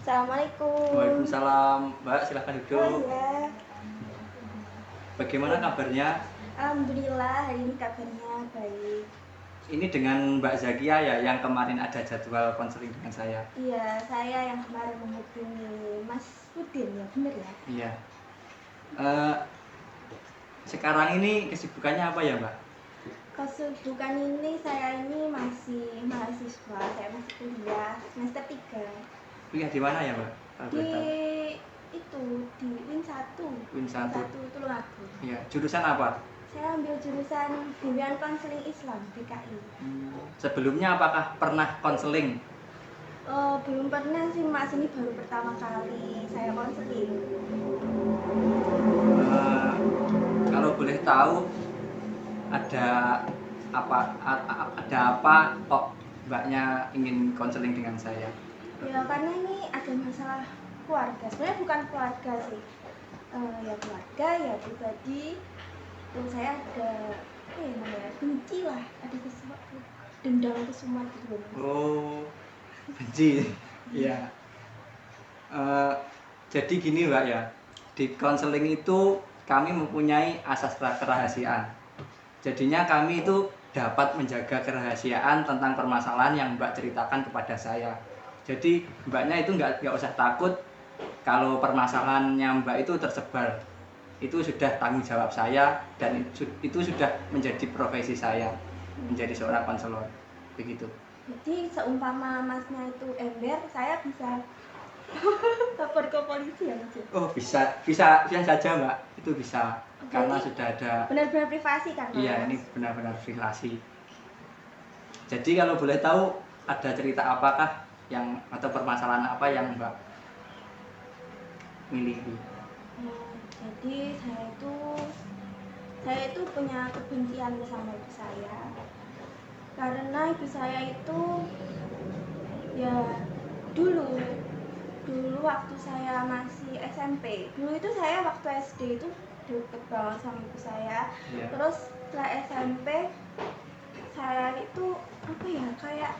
Assalamualaikum. Waalaikumsalam, Mbak, silahkan Oh duduk. iya, Bagaimana kabarnya? alhamdulillah hari ini kabarnya baik. Ini dengan Mbak Zakia ya, yang kemarin ada jadwal konseling dengan saya. Iya, saya yang kemarin menghubungi Mas Udin ya, bener ya? Iya. Eh, Sekarang ini kesibukannya apa ya, Mbak? Kesibukan ini saya ini masih mahasiswa, saya masih kuliah semester 3 Kuliah di mana ya, Mbak? Kalau di boleh tahu. di Win 1. Win 1. Tulungagung. Iya. Jurusan apa? Saya ambil jurusan Bimbingan Konseling Islam BKI. Sebelumnya apakah pernah konseling? Belum pernah sih Mas, ini baru pertama kali saya konseling. Eh, Kalau boleh tahu, ada ada apa kok Mbaknya ingin konseling dengan saya? Ya karena ini ada masalah keluarga, sebenarnya bukan keluarga sih, ya keluarga ya pribadi. Terus saya ada apa ya namanya, benci lah, ada sesuatu dendam kesumat gitu loh. Oh, benci. Iya. Eh, jadi gini, Mbak ya, di konseling itu kami mempunyai asas kerahasiaan. Jadinya kami itu dapat menjaga kerahasiaan tentang permasalahan yang Mbak ceritakan kepada saya. Jadi Mbaknya itu nggak usah takut kalau permasalahannya Mbak itu tersebar. Itu sudah tanggung jawab saya dan itu sudah menjadi profesi saya, menjadi seorang konselor. Begitu. Jadi seumpama masnya itu ember, saya bisa lapor ke polisi ya Mas? Oh, bisa saja, Mbak. Itu bisa. Karena Jadi sudah ada. benar-benar privasi kan Mas? Iya, ini benar-benar privasi. Jadi kalau boleh tahu, ada cerita apakah yang atau permasalahan apa yang Mbak miliki? Jadi saya itu punya kebencian sama ibu saya, karena ibu saya itu ya dulu waktu saya masih SMP, dulu itu saya waktu SD itu deket banget sama ibu saya. Iya. Terus setelah SMP saya itu apa ya, kayak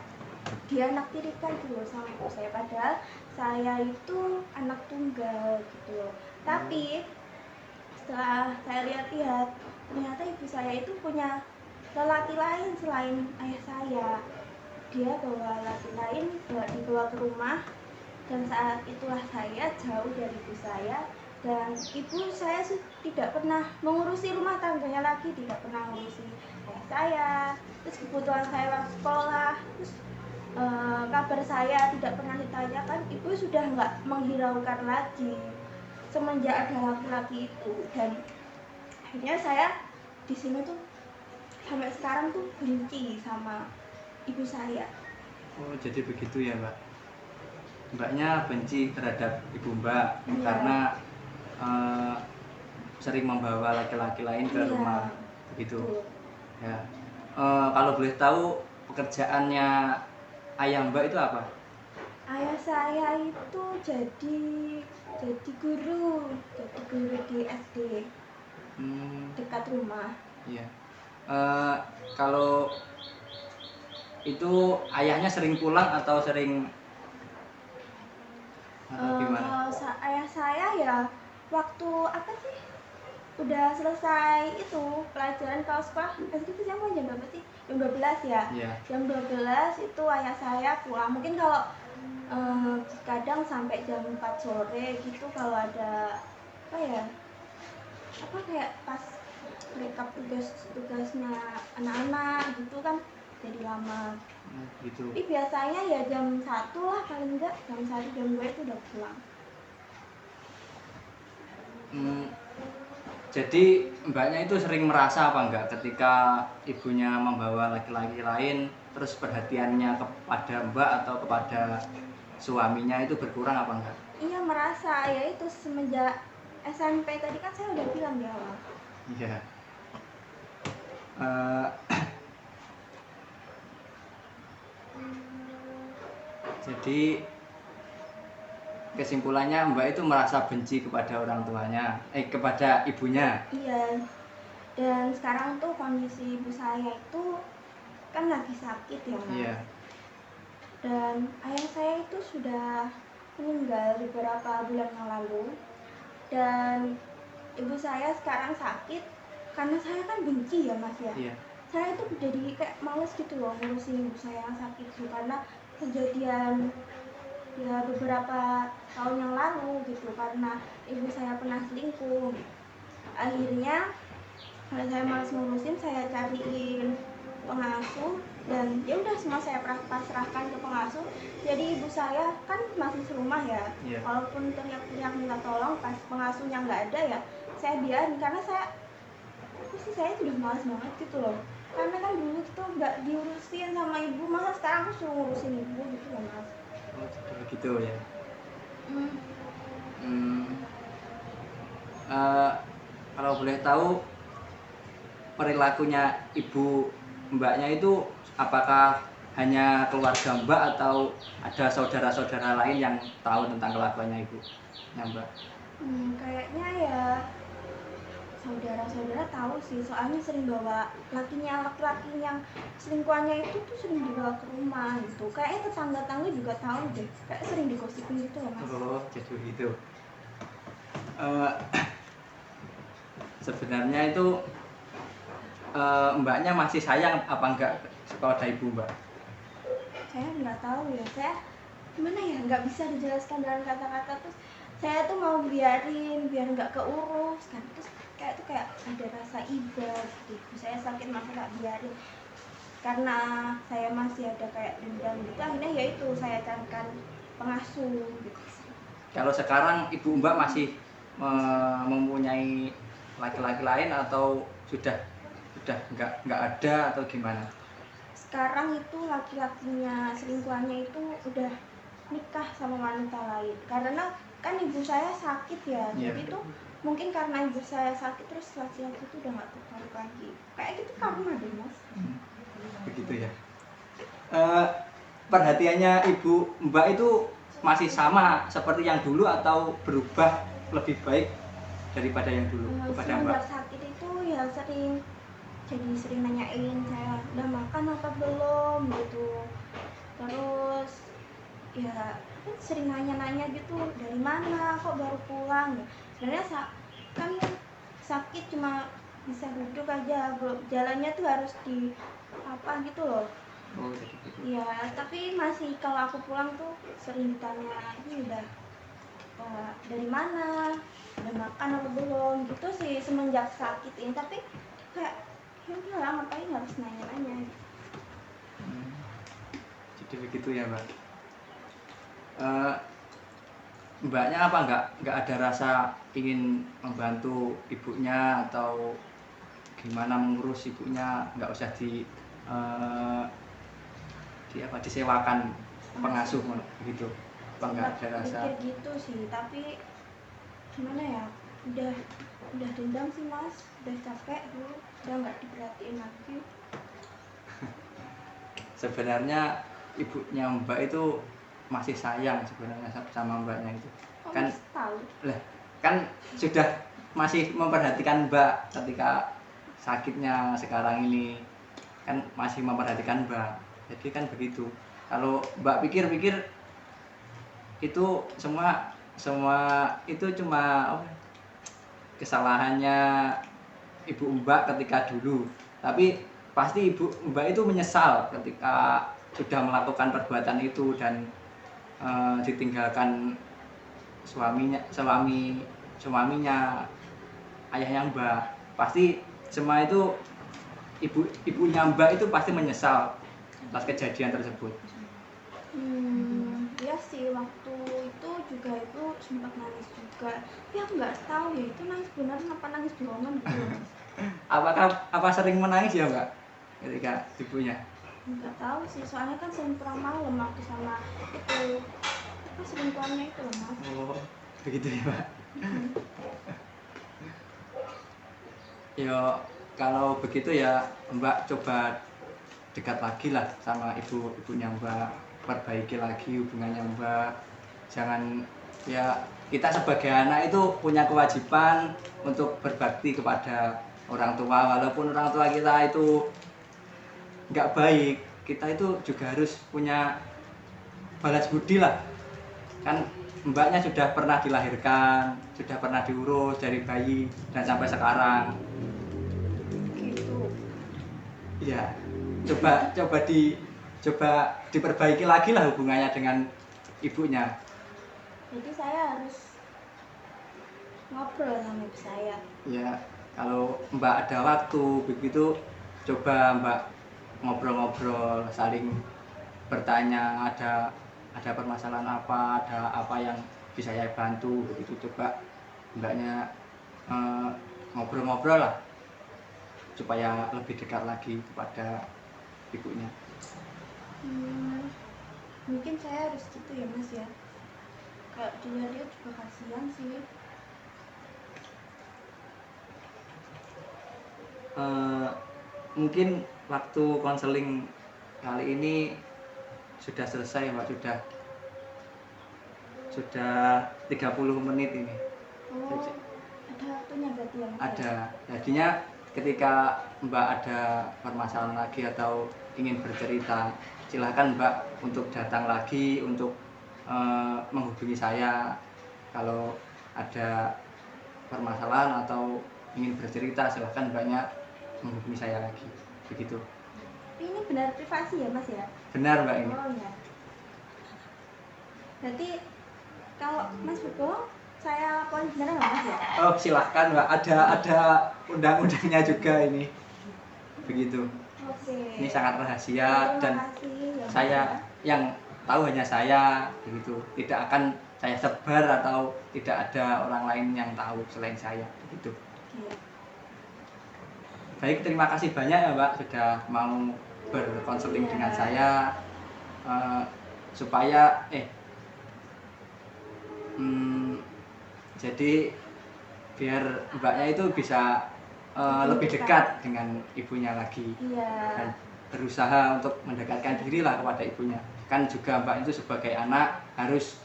dianaktirikan dulu sama ibu saya, padahal saya itu anak tunggal gitu loh. Tapi setelah saya lihat-lihat, ternyata ibu saya itu punya lelaki lain selain ayah saya. Dia bawa lelaki lain, dibawa ke rumah, dan saat itulah saya jauh dari ibu saya. Dan ibu saya tidak pernah mengurusi rumah tangganya lagi, tidak pernah mengurusi ayah saya. Terus kebutuhan saya waktu sekolah, terus kabar saya tidak pernah ditanyakan. Ibu sudah nggak menghiraukan lagi semenjak ada laki-laki itu. Dan akhirnya saya di sini tuh sampai sekarang tuh benci sama ibu saya. Oh, jadi begitu ya, Mbak. Mbaknya benci terhadap ibu Mbak karena sering membawa laki-laki lain ke rumah, begitu. Ya. Kalau boleh tahu, pekerjaannya ayah Mbak itu apa? Ayah saya itu jadi guru di SD dekat rumah. Iya. Kalau itu ayahnya sering pulang atau sering gimana? Kalau ayah saya ya waktu apa sih, udah selesai itu pelajaran kalau sekolah SD itu jam berapa sih? Jam 12 ya? Iya. Jam 12 itu ayah saya pulang. Mungkin kalau kadang sampai jam 4 sore gitu, kalau ada apa ya, apa kayak pas rekap tugasnya anak-anak gitu kan, jadi lama Gitu. tapi biasanya ya jam 1 lah, paling enggak jam 1 jam 2 itu udah pulang. Jadi Mbaknya itu sering merasa apa enggak ketika ibunya membawa laki-laki lain, terus perhatiannya kepada Mbak atau kepada suaminya itu berkurang apa enggak? Iya merasa, ya itu semenjak SMP tadi kan saya udah bilang di awal. Iya. Jadi kesimpulannya Mbak itu merasa benci kepada orang tuanya, kepada ibunya. Iya. Dan sekarang tuh kondisi ibu saya itu kan lagi sakit ya Mas. Iya. Dan ayah saya itu sudah meninggal. meninggal beberapa bulan yang lalu. Dan ibu saya sekarang sakit karena saya kan benci ya Mas ya. Iya. Saya tuh jadi kayak males gitu loh ngurusin ibu saya yang sakit tuh, karena kejadian ya beberapa tahun yang lalu gitu, karena ibu saya pernah selingkuh. Akhirnya karena saya malas ngurusin, saya cariin pengasuh, dan ya udah semua saya pasrahkan ke pengasuh. Jadi ibu saya kan masih serumah ya, Iya. walaupun teriak-teriak minta tolong, pas pengasuhnya nggak ada ya saya biarin, karena saya sudah malas banget gitu loh, karena kan dulu tuh nggak diurusin sama ibu, masa sekarang aku suruh ngurusin ibu gitu loh Mas. Oh, jadi begitu ya. Hmm. Hmm, eh, kalau boleh tahu perilakunya ibu mbaknya itu apakah hanya keluarga mbak atau ada saudara-saudara lain yang tahu tentang kelakuannya ibu mbak? Kayaknya ya saudara-saudara tahu sih, soalnya sering bawa laki-laki yang selingkuhannya itu tuh sering dibawa ke rumah gitu. Kayaknya tetangga-tangga juga tahu deh, kayak sering digosipin gitu loh Mas. Oh, jadi begitu. Eh, sebenarnya itu mbaknya masih sayang apa enggak kepada ibu mbak? Saya nggak tahu ya, saya gimana ya, nggak bisa dijelaskan dengan kata-kata. Terus saya tuh mau biarin biar nggak keurus kan, terus kayak ada rasa iba gitu. Saya sakit masa nggak biarin, karena saya masih ada kayak dendam gitu. Akhirnya ya itu saya carikan pengasuh gitu. Kalau sekarang ibu mbak masih mempunyai laki-laki lain atau sudah nggak ada atau gimana? Sekarang itu laki-lakinya selingkuhannya itu udah nikah sama wanita lain, karena kan ibu saya sakit ya. Yeah. Jadi tuh mungkin karena ibu saya sakit, terus laki-laki itu udah nggak tertarik lagi, kayak gitu karena deh Mas. Begitu ya. Perhatiannya ibu mbak itu masih sama seperti yang dulu atau berubah lebih baik daripada yang dulu kepada mbak? Semenjak sakit itu ya sering nanyain saya udah makan apa belum gitu. Terus ya kan sering nanya-nanya gitu, dari mana kok baru pulang. Sebenarnya kan sakit cuma bisa duduk aja, jalannya tuh harus di apa gitu loh. Oh, jadi gitu. Ya tapi masih kalau aku pulang tuh sering ditanya, ini udah dari mana, udah makan apa belum gitu sih semenjak sakit ini. Tapi kayak ya udah, ngapain harus nanya-nanya gitu. Jadi begitu ya mbak. Mbaknya apa nggak ada rasa ingin membantu ibunya atau gimana mengurus ibunya, nggak usah disewakan pengasuh begitu? Apa nggak ada rasa? Mikir gitu sih, tapi gimana ya, udah dendam sih Mas, udah capek dulu, udah nggak diperhatiin lagi. Sebenarnya ibunya mbak itu masih sayang sebenarnya sama mbaknya itu. Kok Kan Mas tahu? lah, kan sudah masih memperhatikan mbak ketika sakitnya sekarang ini, kan masih memperhatikan mbak. Jadi kan begitu. Kalau mbak pikir-pikir itu semua itu cuma kesalahannya ibu mbak ketika dulu, tapi pasti ibu mbak itu menyesal ketika sudah melakukan perbuatan itu dan ditinggalkan suaminya ayahnya mbak. Pasti semua itu ibunya mbak itu pasti menyesal atas kejadian tersebut. Ya sih, waktu itu juga itu sempat nangis juga, tapi aku nggak tahu ya itu nangis beneran apa nangis bohongan gitu loh Mas. Apa sering menangis ya mbak ketika ibunya? Nggak tahu sih, soalnya kan sering pulang malam waktu sama itu apa selingkuhannya itu loh Mas. Oh, begitu ya mbak. Ya kalau begitu ya mbak coba dekat lagi lah sama ibunya mbak, perbaiki lagi hubungannya mbak. Jangan, ya kita sebagai anak itu punya kewajiban untuk berbakti kepada orang tua, walaupun orang tua kita itu nggak baik, kita itu juga harus punya balas budi lah kan. mbaknya sudah pernah dilahirkan, sudah pernah diurus dari bayi dan sampai sekarang. Gitu. Ya, coba diperbaiki lagi lah hubungannya dengan ibunya. Jadi saya harus ngobrol sama ibu saya. Ya, kalau mbak ada waktu begitu, coba mbak ngobrol-ngobrol, saling bertanya, ada permasalahan apa, ada apa yang bisa saya bantu begitu. Coba mbaknya ngobrol-ngobrol lah supaya lebih dekat lagi kepada ibunya. Mungkin saya harus gitu ya Mas ya. Kayak dilihat juga kasihan sih. Mungkin waktu konseling kali ini sudah selesai Mbak, sudah 30 menit ini. Oh, ada waktunya berarti ya Mas? Ada. Jadinya ketika Mbak ada permasalahan lagi atau ingin bercerita, silahkan Mbak untuk datang lagi untuk menghubungi saya. Kalau ada permasalahan atau ingin bercerita, silahkan Mbaknya menghubungi saya lagi. Begitu. Ini benar privasi ya Mas ya? Benar Mbak ini. Oh ya. Berarti kalau Mas berbohong, saya laporin beneran nggak Mas ya? Oh silahkan Mbak, ada undang-undangnya juga ini. Begitu. Oke. Ini sangat rahasia dan kasih, ya, saya yang tahu hanya saya, begitu. Tidak akan saya sebar atau tidak ada orang lain yang tahu selain saya, begitu. Oke. Baik, terima kasih banyak ya Mbak sudah mau berkonseling dengan saya supaya jadi biar mbaknya itu bisa lebih dekat dengan ibunya lagi. Iya. Dan berusaha untuk mendekatkan diri lah kepada ibunya. Kan juga mbak itu sebagai anak harus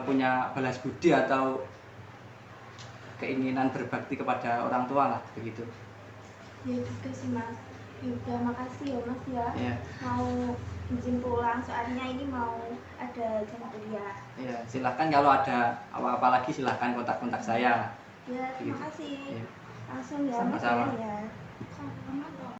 punya balas budi atau keinginan berbakti kepada orang tua lah, begitu. Ya juga sih Mas. Ya udah, makasih ya Mas ya. Iya. Mau izin pulang soalnya ini mau ada jam kuliah. Ya, silahkan kalau ada apa-apa lagi silahkan kontak-kontak saya. Ya, terima kasih. Iya. Langsung ya Mas Sama-sama. ya.